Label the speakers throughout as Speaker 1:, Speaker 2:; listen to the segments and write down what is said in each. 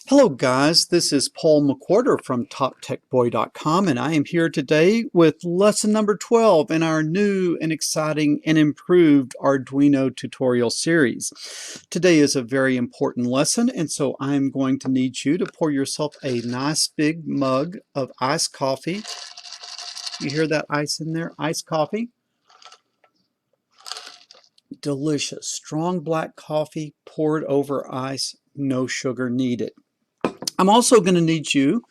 Speaker 1: Hello guys, this is Paul McWhorter from TopTechBoy.com, and I am here today with lesson number 12 in our new and exciting and improved Arduino tutorial series. Today is a very important lesson, and so I'm going to need you to pour yourself a nice big mug of iced coffee. You hear that ice in there? Iced coffee. Delicious, strong black coffee poured over ice, no sugar needed. I'm also going to need you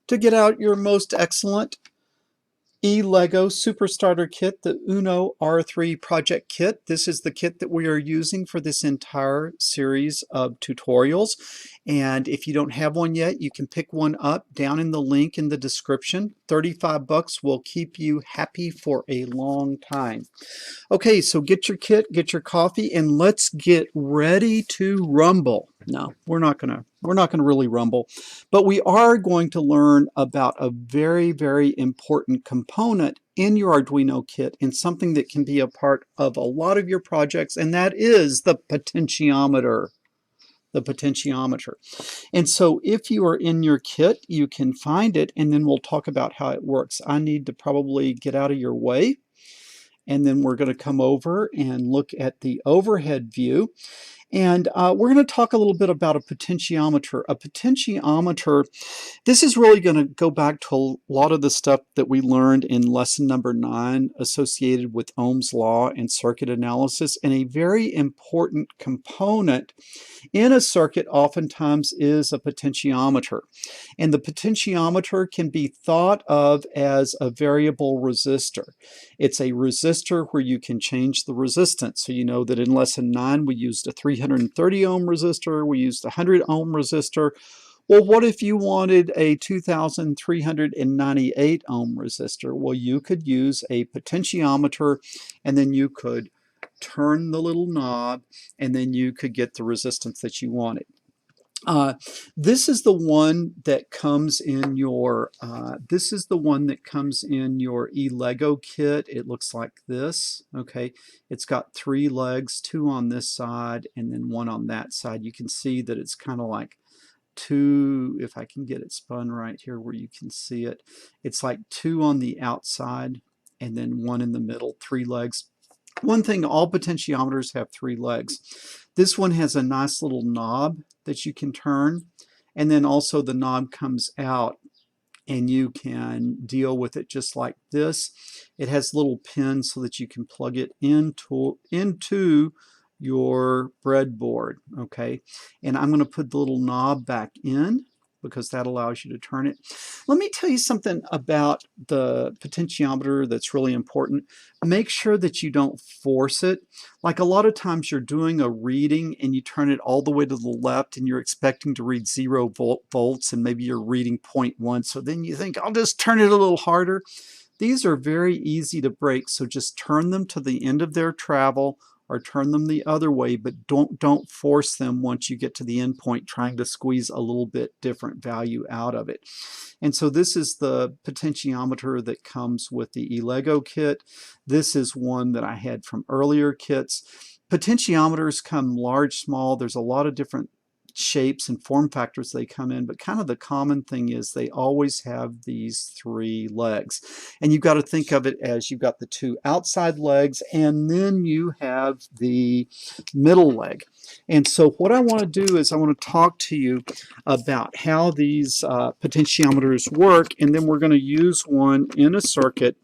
Speaker 1: to get out your most excellent eLego Super Starter Kit, the Uno R3 project kit. This is the kit that we are using for this entire series of tutorials. And if you don't have one yet, you can pick one up down in the link in the description. 35 bucks will keep you happy for a long time. Okay, so get your kit, get your coffee, and let's get ready to rumble. No, we're not gonna really rumble, but we are going to learn about a very, very important component in your Arduino kit and something that can be a part of a lot of your projects, and that is the potentiometer. The potentiometer. And so if you are in your kit, you can find it, and then we'll talk about how it works. I need to probably get out of your way, and then we're going to come over and look at the overhead view. And we're going to talk a little bit about a potentiometer. A potentiometer, this is really going to go back to a lot of the stuff that we learned in lesson number 9 associated with Ohm's law and circuit analysis. And a very important component in a circuit oftentimes is a potentiometer. And the potentiometer can be thought of as a variable resistor. It's a resistor where you can change the resistance. So you know that in lesson 9 we used a 330 ohm resistor, we used a 100 ohm resistor. Well, what if you wanted a 2398 ohm resistor? Well, you could use a potentiometer, and then you could turn the little knob, and then you could get the resistance that you wanted. This is the one that comes in your eLego kit. It looks like this. Okay, it's got 3 legs, 2 on this side and then 1 on that side. You can see that it's kind of like 2, if I can get it spun right here where you can see it, it's like 2 on the outside and then 1 in the middle, 3 legs. One thing, all potentiometers have 3 legs. This one has a nice little knob that you can turn, and then also the knob comes out and you can deal with it just like this. It has little pins so that you can plug it into your breadboard, okay? And I'm going to put the little knob back in because that allows you to turn it. Let me tell you something about the potentiometer that's really important. Make sure that you don't force it. Like a lot of times you're doing a reading and you turn it all the way to the left and you're expecting to read 0 volts and maybe you're reading 0.1. So then you think, I'll just turn it a little harder. These are very easy to break, so just turn them to the end of their travel or turn them the other way, but don't force them once you get to the end point trying to squeeze a little bit different value out of it. And so this is the potentiometer that comes with the eLego kit. This is one that I had from earlier kits. Potentiometers come large, small. There's a lot of different shapes and form factors they come in, but kind of the common thing is they always have these 3 legs. And you've got to think of it as you've got the 2 outside legs and then you have the middle leg. And so what I want to do is I want to talk to you about how these potentiometers work, and then we're going to use one in a circuit,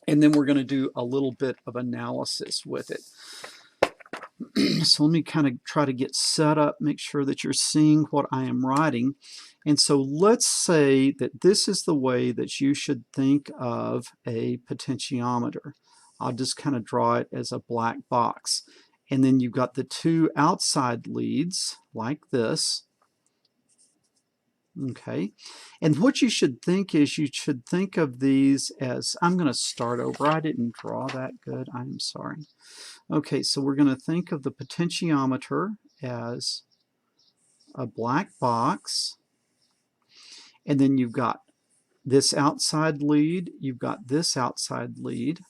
Speaker 1: and then we're going to do a little bit of analysis with it. So let me kind of try to get set up, make sure that you're seeing what I am writing. And so let's say that this is the way that you should think of a potentiometer. I'll just kind of draw it as a black box. And then you've got the 2 outside leads like this. Okay, and what you should think is you should think of these as, I'm going to start over. I didn't draw that good. I'm sorry. Okay, so we're going to think of the potentiometer as a black box, and then you've got this outside lead, you've got this outside lead,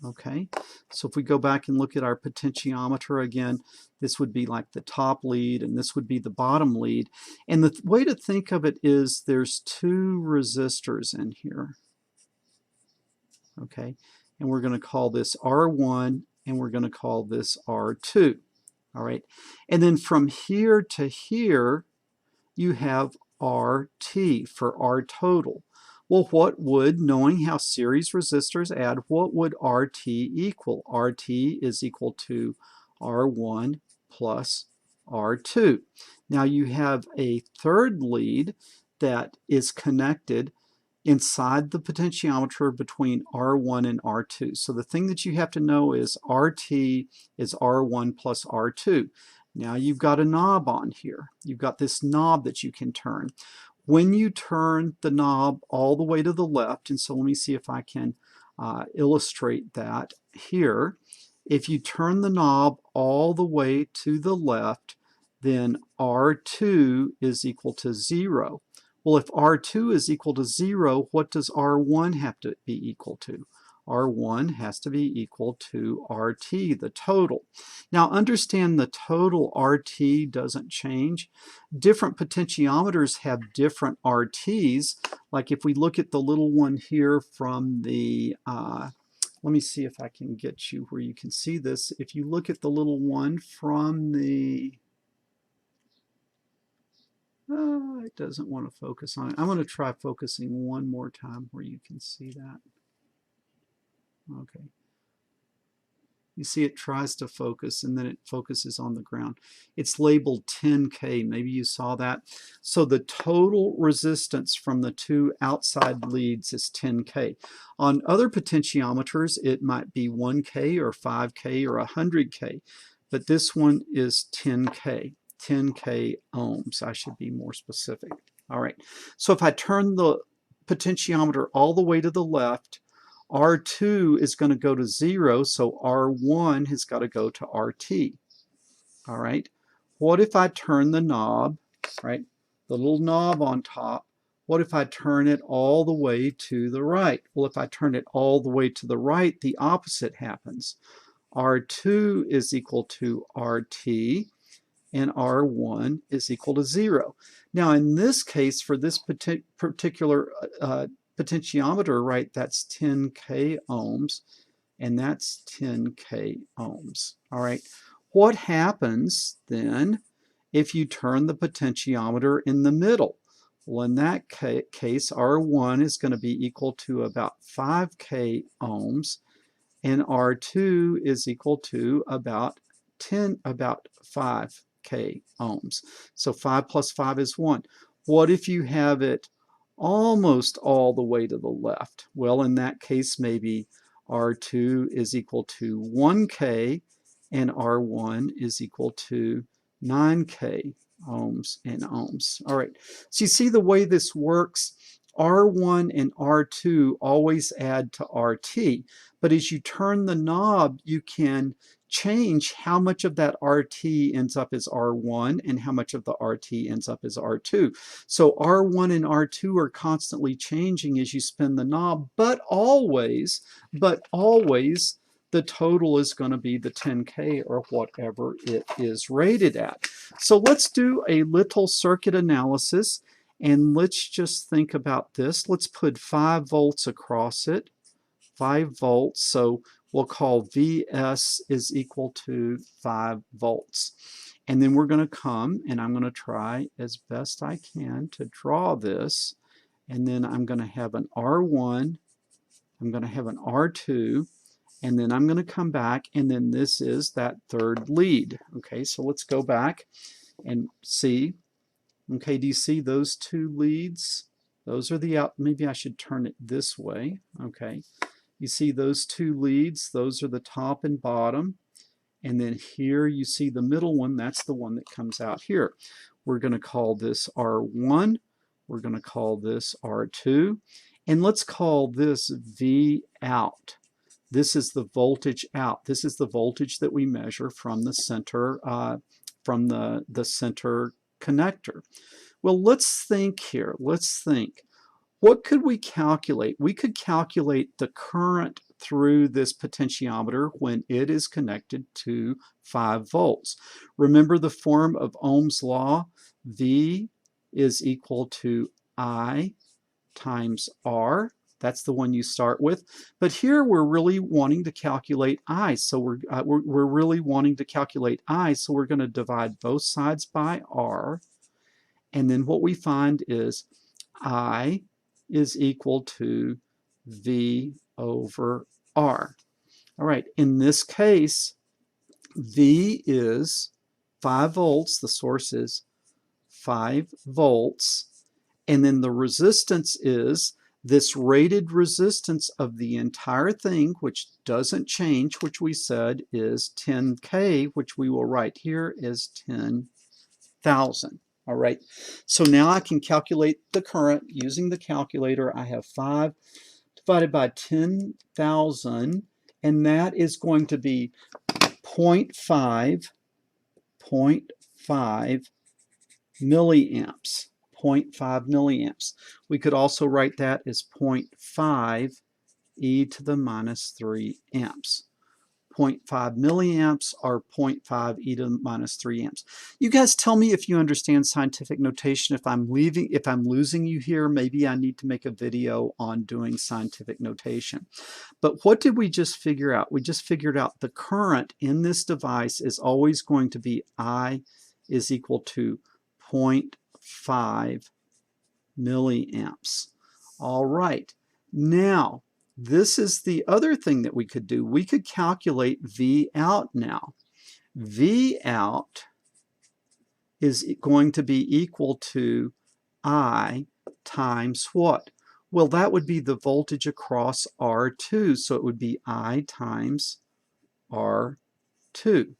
Speaker 1: Okay, so if we go back and look at our potentiometer again, this would be like the top lead and this would be the bottom lead. And the way to think of it is there's two resistors in here. Okay, and we're going to call this R1 and we're going to call this R2. All right, and then from here to here, you have RT for R total. Well, what would, knowing how series resistors add, what would RT equal? RT is equal to R1 plus R2. Now you have a third lead that is connected inside the potentiometer between R1 and R2. So the thing that you have to know is RT is R1 plus R2. Now you've got a knob on here. You've got this knob that you can turn. When you turn the knob all the way to the left, and so let me see if I can illustrate that here. If you turn the knob all the way to the left, then R2 is equal to 0. Well, if R2 is equal to 0, what does R1 have to be equal to? R1 has to be equal to RT, the total. Now understand the total RT doesn't change. Different potentiometers have different RTs. Like if we look at the little one here from the, let me see if I can get you where you can see this. If you look at the little one from the, it doesn't want to focus on it. I'm going to try focusing one more time where you can see that. Okay. You see it tries to focus and then it focuses on the ground. It's labeled 10K. Maybe you saw that. So the total resistance from the two outside leads is 10K. On other potentiometers, it might be 1K or 5K or 100K, but this one is 10K. 10K ohms. I should be more specific. All right. So if I turn the potentiometer all the way to the left, R2 is going to go to 0, so R1 has got to go to RT. All right. What if I turn the knob, right, the little knob on top, what if I turn it all the way to the right? Well, if I turn it all the way to the right, the opposite happens. R2 is equal to RT, and R1 is equal to 0. Now, in this case, for this particular potentiometer, right, that's 10K ohms, and that's 10K ohms. All right. What happens then if you turn the potentiometer in the middle? Well, in that case, R1 is going to be equal to about 5K ohms, and R2 is equal to about 5K ohms. So 5 plus 5 is 1. What if you have it almost all the way to the left? Well, in that case, maybe R2 is equal to 1K and R1 is equal to 9K ohms and ohms. All right, so you see the way this works. R1 and R2 always add to RT, but as you turn the knob, you can change how much of that RT ends up as R1 and how much of the RT ends up as R2. So R1 and R2 are constantly changing as you spin the knob, but always the total is going to be the 10K or whatever it is rated at. So let's do a little circuit analysis and let's just think about this. Let's put 5 volts across it. 5 volts, so we'll call Vs is equal to 5 volts. And then we're going to come and I'm going to try as best I can to draw this. And then I'm going to have an R1, I'm going to have an R2, and then I'm going to come back and then this is that third lead. Okay, so let's go back and see. Okay, do you see those two leads? Those are the out, maybe I should turn it this way. Okay. You see those two leads, those are the top and bottom. And then here you see the middle one, that's the one that comes out here. We're going to call this R1. We're going to call this R2. And let's call this V out. This is the voltage out. This is the voltage that we measure from the center, center connector. Well, let's think here. Let's think. What could we calculate? We could calculate the current through this potentiometer when it is connected to 5 volts. Remember the form of Ohm's law? V is equal to I times R. That's the one you start with. But here we're really wanting to calculate I. So we're really wanting to calculate I. So we're going to divide both sides by R. And then what we find is I is equal to V over R. All right, in this case, V is 5 volts. The source is 5 volts. And then the resistance is this rated resistance of the entire thing, which doesn't change, which we said is 10K, which we will write here as 10,000. All right, so now I can calculate the current using the calculator. I have 5 divided by 10,000, and that is going to be 0.5 milliamps. 0.5 milliamps. We could also write that as 0.5 e to the minus 3 amps. 0.5 milliamps or 0.5 e to the minus 3 amps. You guys tell me if you understand scientific notation. If I'm losing you here, maybe I need to make a video on doing scientific notation. But what did we just figure out? We just figured out the current in this device is always going to be I is equal to 0.5 milliamps. All right. Now, this is the other thing that we could do. We could calculate V out now. V out is going to be equal to I times what? Well, that would be the voltage across R2. So it would be I times R2.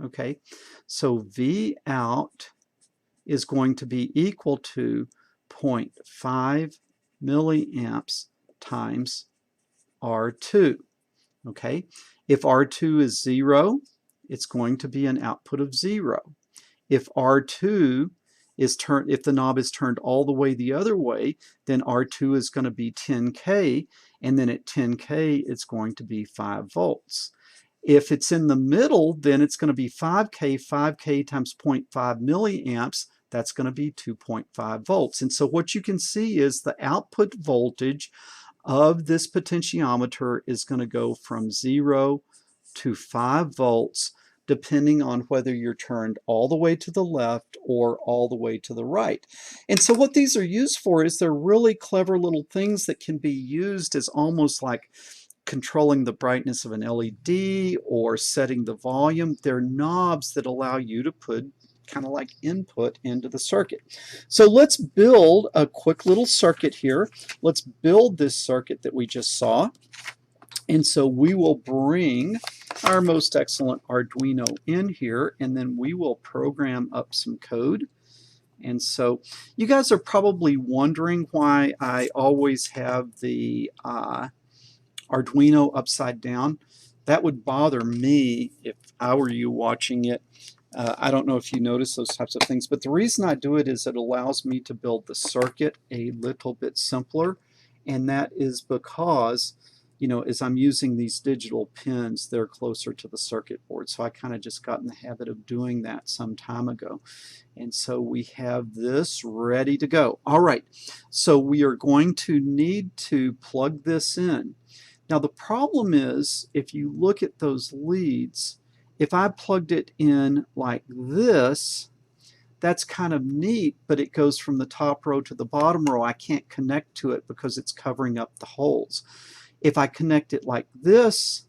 Speaker 1: Okay, so V out is going to be equal to 0.5 milliamps times R2. Okay, if R2 is 0, it's going to be an output of 0. If R2 is if the knob is turned all the way the other way, then R2 is going to be 10K, and then at 10K it's going to be 5 volts. If it's in the middle, then it's going to be 5K. 5K times 0.5 milliamps, that's going to be 2.5 volts. And so what you can see is the output voltage of this potentiometer is going to go from 0 to 5 volts, depending on whether you're turned all the way to the left or all the way to the right. And so what these are used for is they're really clever little things that can be used as almost like controlling the brightness of an LED or setting the volume. They're knobs that allow you to put kind of like input into the circuit. So let's build a quick little circuit here. Let's build this circuit that we just saw. And so we will bring our most excellent Arduino in here, and then we will program up some code. And so you guys are probably wondering why I always have the Arduino upside down. That would bother me if I were you watching it. I don't know if you notice those types of things, but the reason I do it is it allows me to build the circuit a little bit simpler, and that is because, you know, as I'm using these digital pins, they're closer to the circuit board. So I kind of just got in the habit of doing that some time ago. And so we have this ready to go. All right, so we are going to need to plug this in. Now the problem is, if you look at those leads, if I plugged it in like this, that's kind of neat, but it goes from the top row to the bottom row. I can't connect to it because it's covering up the holes. If I connect it like this,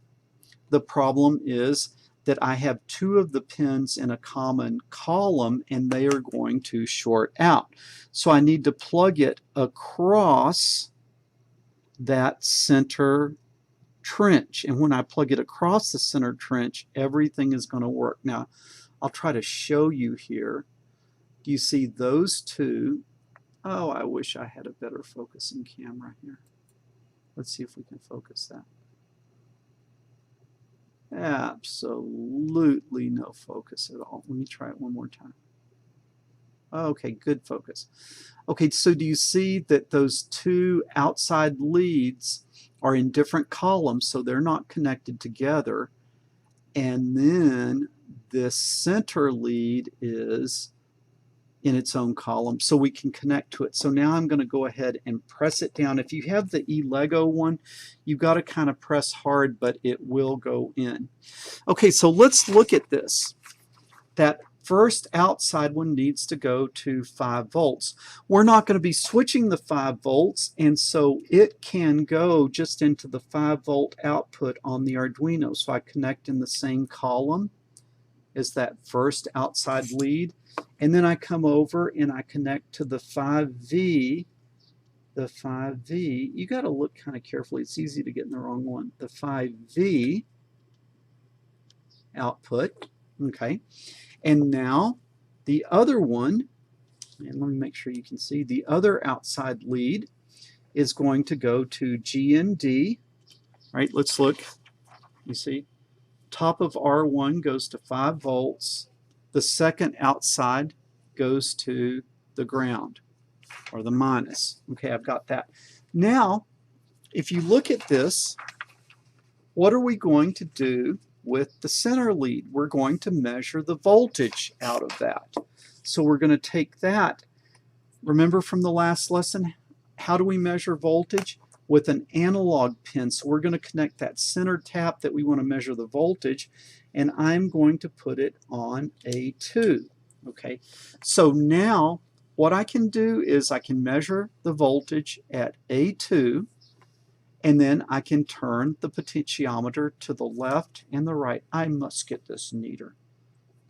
Speaker 1: the problem is that I have 2 of the pins in a common column and they are going to short out. So I need to plug it across that center trench, and when I plug it across the center trench, everything is going to work. Now I'll try to show you here. Do you see those 2? Oh, I wish I had a better focusing camera here. Let's see if we can focus that. Absolutely no focus at all. Let me try it one more time. Okay, good focus. Okay, so do you see that those 2 outside leads are in different columns, so they're not connected together. And then this center lead is in its own column, so we can connect to it. So now I'm going to go ahead and press it down. If you have the eLego one, you've got to kind of press hard, but it will go in. Okay, so let's look at this. That first outside one needs to go to 5 volts. We're not going to be switching the 5 volts, and so it can go just into the 5 volt output on the Arduino. So I connect in the same column as that first outside lead, and then I come over and I connect to the 5V. The 5V, you got to look kind of carefully. It's easy to get in the wrong one. The 5V output, okay. And now the other one, and let me make sure you can see, the other outside lead is going to go to G and D. Right, let's look. You see, top of R1 goes to 5 volts. The second outside goes to the ground, or the minus. Okay, I've got that. Now, if you look at this, what are we going to do with the center lead? We're going to measure the voltage out of that. So we're going to take that. Remember from the last lesson, how do we measure voltage? With an analog pin. So we're going to connect that center tap that we want to measure the voltage, and I'm going to put it on A2. Okay, so now what I can do is I can measure the voltage at A2, and then I can turn the potentiometer to the left and the right. I must get this neater.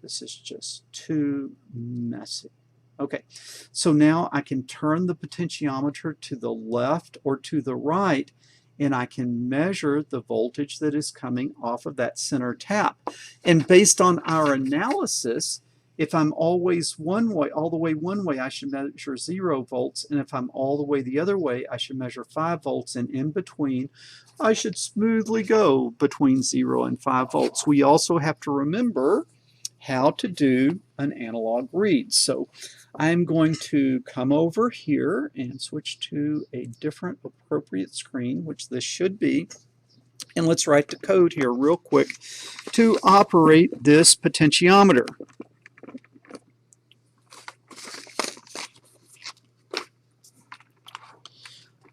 Speaker 1: This is just too messy. Okay, so now I can turn the potentiometer to the left or to the right, and I can measure the voltage that is coming off of that center tap. And based on our analysis, if I'm always one way, all the way one way, I should measure 0 volts, and if I'm all the way the other way, I should measure 5 volts, and in between, I should smoothly go between 0 and 5 volts. We also have to remember how to do an analog read. So I'm going to come over here and switch to a different appropriate screen, which this should be. And let's write the code here real quick to operate this potentiometer.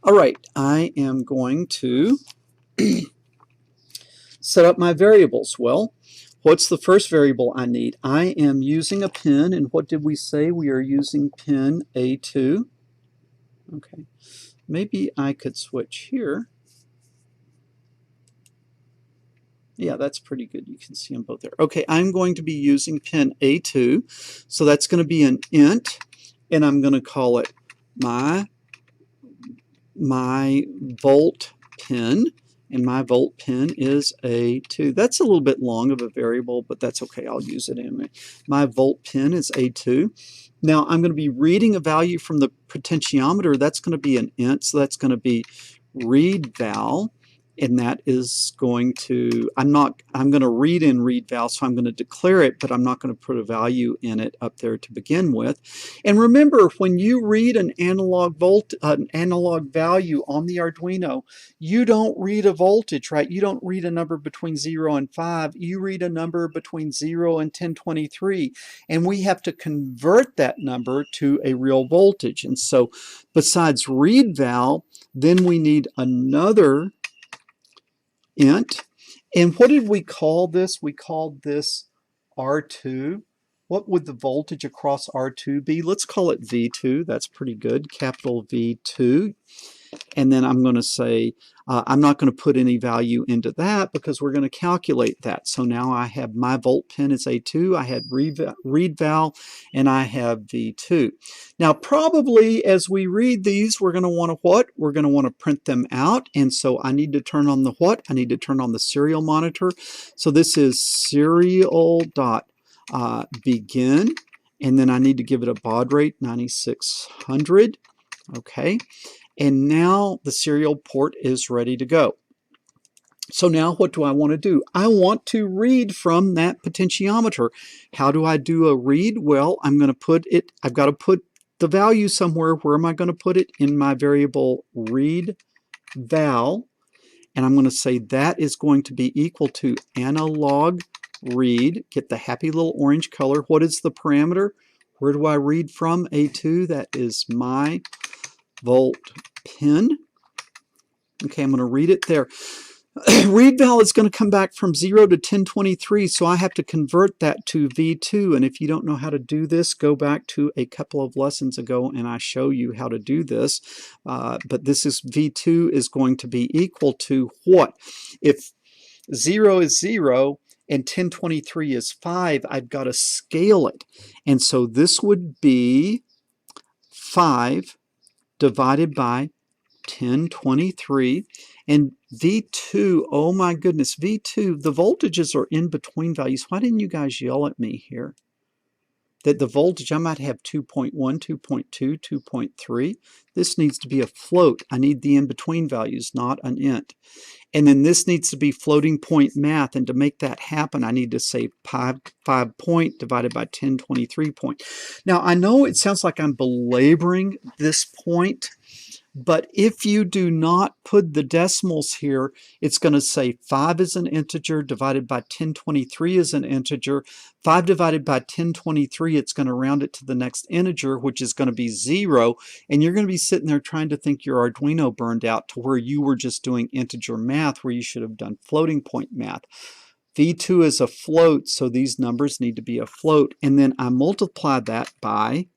Speaker 1: All right, I am going to set up my variables. Well, what's the first variable I need? I am using a pin, and what did we say? We are using pin A2. Okay, maybe I could switch here. Yeah, that's pretty good. You can see them both there. Okay, I'm going to be using pin A2, so that's going to be an int, and I'm going to call it my volt pin, and my volt pin is A2. That's a little bit long of a variable, but that's okay. I'll use it anyway. My volt pin is A2. Now I'm going to be reading a value from the potentiometer. That's going to be an int, so that's going to be read val, and that is going to, I'm going to read in read val, so I'm going to declare it, but I'm not going to put a value in it up there to begin with. And remember, when you read an analog value on the Arduino, you don't read a voltage, right? You don't read a number between 0 and 5. You read a number between 0 and 1023, and we have to convert that number to a real voltage. And so besides read val, then we need another int. And what did we call this? We called this R2. What would the voltage across R2 be? Let's call it V2. That's pretty good. Capital V2. And then I'm going to say, I'm not going to put any value into that because we're going to calculate that. So now I have my volt pin is A2, I had read val, and I have V2. Now probably as we read these, we're going to want to what? We're going to want to print them out. And so I need to turn on the what? I need to turn on the serial monitor. So this is serial dot begin, and then I need to give it a baud rate 9600. Okay. And now the serial port is ready to go. So now what do I want to do? I want to read from that potentiometer. How do I do a read? Well, I'm going to put it, I've got to put the value somewhere. Where am I going to put it? In my variable read val. and I'm going to say that is going to be equal to analog read. Get the happy little orange color. What is the parameter? Where do I read from? A2, that is my volt pin. Okay, I'm going to read it there. Read val is going to come back from 0 to 1023, so I have to convert that to V2. And if you don't know how to do this, go back to a couple of lessons ago and I show you how to do this. But this is V2 is going to be equal to what? If 0 is 0 and 1023 is 5, I've got to scale it. And so this would be 5 divided by 1023, and V2, oh my goodness, V2, the voltages are in between values. Why didn't you guys yell at me here? That the voltage, I might have 2.1, 2.2, 2.3. This needs to be a float. I need the in-between values, not an int. And then this needs to be floating point math, and to make that happen, I need to say 5 point divided by 1023 point. Now, I know it sounds like I'm belaboring this point, but if you do not put the decimals here, it's going to say 5 is an integer divided by 1023 is an integer. 5 divided by 1023, it's going to round it to the next integer, which is going to be 0. And you're going to be sitting there trying to think your Arduino burned out to where you were just doing integer math where you should have done floating point math. V2 is a float, so these numbers need to be a float. And then I multiplied that by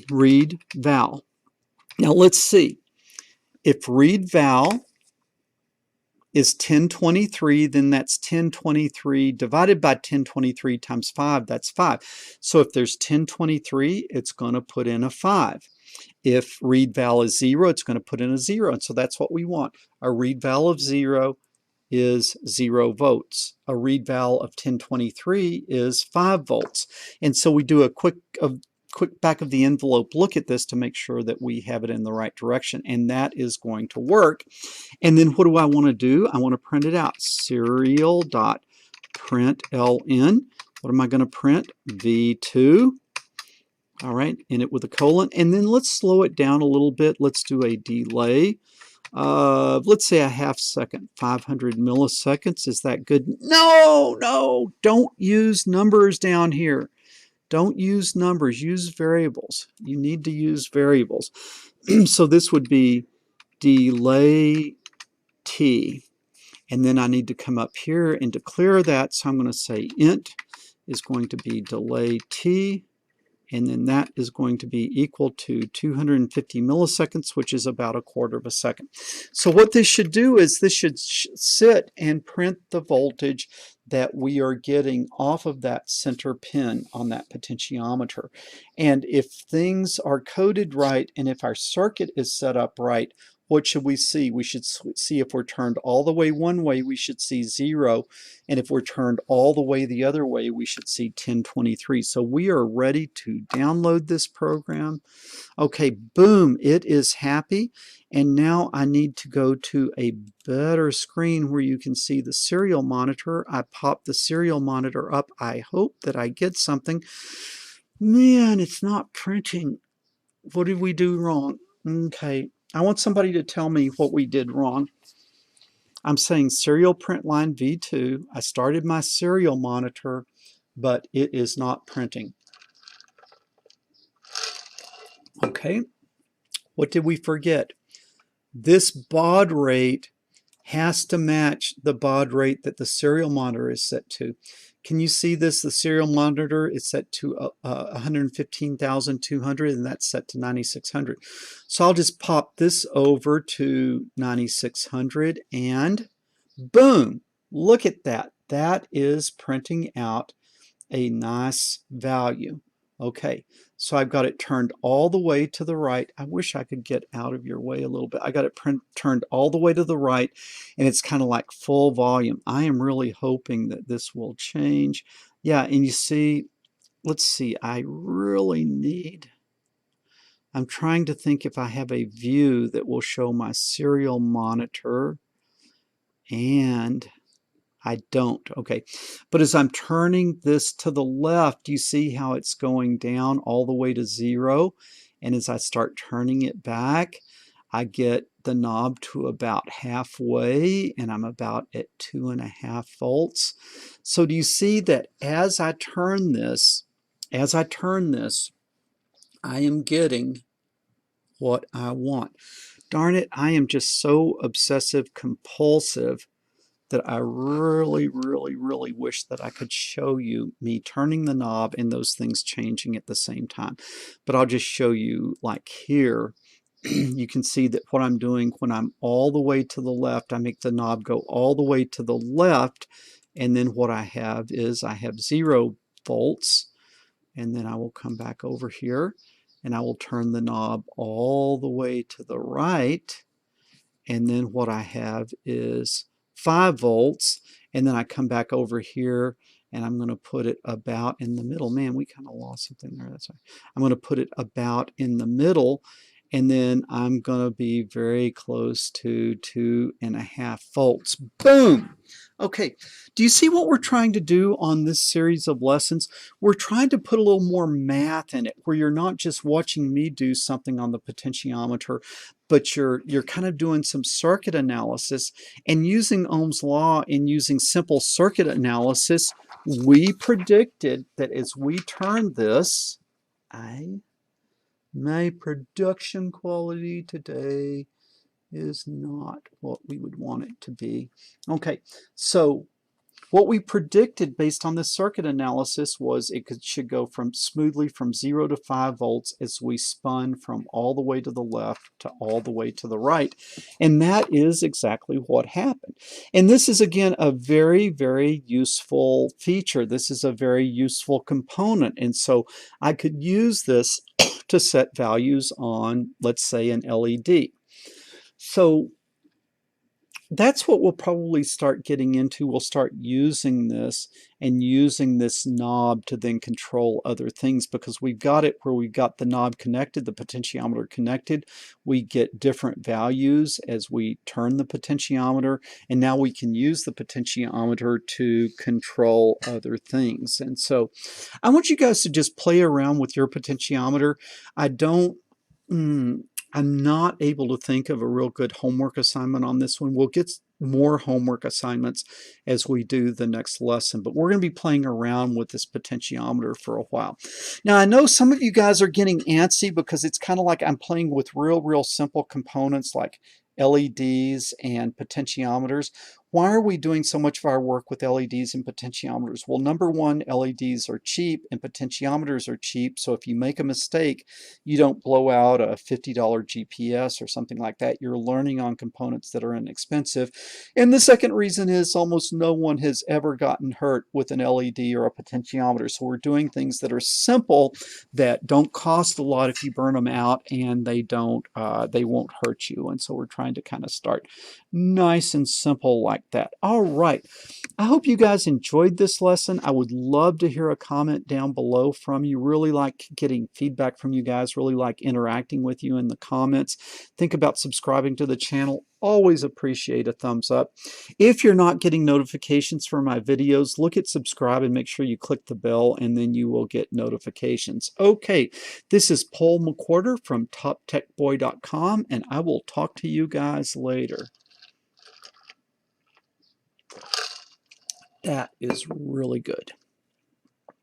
Speaker 1: read val. Now let's see. If read val is 1023, then that's 1023 divided by 1023 times 5, that's 5. So if there's 1023, it's going to put in a 5. If read val is 0, it's going to put in a 0. And so that's what we want. A read val of 0 is 0 volts. A read val of 1023 is 5 volts. And so we do a quick back of the envelope look at this to make sure that we have it in the right direction, and that is going to work. And then what do I want to do? I want to print it out. Serial.println. What am I going to print? V2. All right, end it with a colon. And then let's slow it down a little bit. Let's do a delay. Let's say a half second, 500 milliseconds. Is that good? No, don't use numbers down here. Don't use numbers, use variables. You need to use variables. So this would be delay t. And then I need to come up here and declare that. So I'm going to say int is going to be delay t. And then that is going to be equal to 250 milliseconds, which is about 1/4 of a second. So what this should do is this should sit and print the voltage that we are getting off of that center pin on that potentiometer. And if things are coded right, and if our circuit is set up right, what should we see? We should see if we're turned all the way one way, we should see 0. And if we're turned all the way the other way, we should see 1023. So we are ready to download this program. Okay, boom, it is happy. And now I need to go to a better screen where you can see the serial monitor. I pop the serial monitor up. I hope that I get something. Man, it's not printing. What did we do wrong? Okay. I want somebody to tell me what we did wrong. I'm saying serial print line V2. I started my serial monitor, but it is not printing. Okay, what did we forget? This baud rate has to match the baud rate that the serial monitor is set to. Can you see this? The serial monitor is set to 115,200, and that's set to 9,600. So I'll just pop this over to 9,600, and boom, look at that. That is printing out a nice value. Okay, so I've got it turned all the way to the right. I wish I could get out of your way a little bit. I got it turned all the way to the right, and it's kind of like full volume. I am really hoping that this will change. Yeah, and you see, let's see, I'm trying to think if I have a view that will show my serial monitor, and I don't. Okay, but as I'm turning this to the left, you see how it's going down all the way to 0. And as I start turning it back, I get the knob to about halfway, and I'm about at 2.5 volts. So do you see that as I turn this, I am getting what I want. Darn it, I am just so obsessive compulsive that I really, really, really wish that I could show you me turning the knob and those things changing at the same time. But I'll just show you, like here, you can see that what I'm doing when I'm all the way to the left, I make the knob go all the way to the left, and then what I have is I have 0 volts, and then I will come back over here and I will turn the knob all the way to the right, and then what I have is 5 volts, and then I come back over here and I'm going to put it about in the middle. Man, we kind of lost something there. That's right. I'm going to put it about in the middle, and then I'm going to be very close to 2.5 volts. Boom! Okay, do you see what we're trying to do on this series of lessons? We're trying to put a little more math in it, where you're not just watching me do something on the potentiometer, but you're kind of doing some circuit analysis, and using Ohm's law and using simple circuit analysis, we predicted that as we turn this, my production quality today is not what we would want it to be. Okay, so what we predicted based on this circuit analysis was it should go smoothly from 0 to 5 volts as we spun from all the way to the left to all the way to the right. And that is exactly what happened. And this is, again, a very, very useful feature. This is a very useful component. And so I could use this to set values on, let's say, an LED. So that's what we'll probably start getting into. We'll start using this and using this knob to then control other things, because we've got it where we've got the knob connected, the potentiometer connected. We get different values as we turn the potentiometer, and now we can use the potentiometer to control other things. And so I want you guys to just play around with your potentiometer. I'm not able to think of a real good homework assignment on this one. We'll get more homework assignments as we do the next lesson, but we're going to be playing around with this potentiometer for a while. Now, I know some of you guys are getting antsy because it's kind of like I'm playing with real simple components like LEDs and potentiometers. Why are we doing so much of our work with LEDs and potentiometers? Well, number one, LEDs are cheap and potentiometers are cheap, so if you make a mistake, you don't blow out a $50 GPS or something like that. You're learning on components that are inexpensive. And the second reason is almost no one has ever gotten hurt with an LED or a potentiometer. So we're doing things that are simple, that don't cost a lot if you burn them out, and they won't hurt you. And so we're trying to kind of start nice and simple like that. All right. I hope you guys enjoyed this lesson. I would love to hear a comment down below from you. Really like getting feedback from you guys. Really like interacting with you in the comments. Think about subscribing to the channel. Always appreciate a thumbs up. If you're not getting notifications for my videos, look at subscribe and make sure you click the bell, and then you will get notifications. Okay, this is Paul McWhorter from TopTechBoy.com, and I will talk to you guys later. That is really good.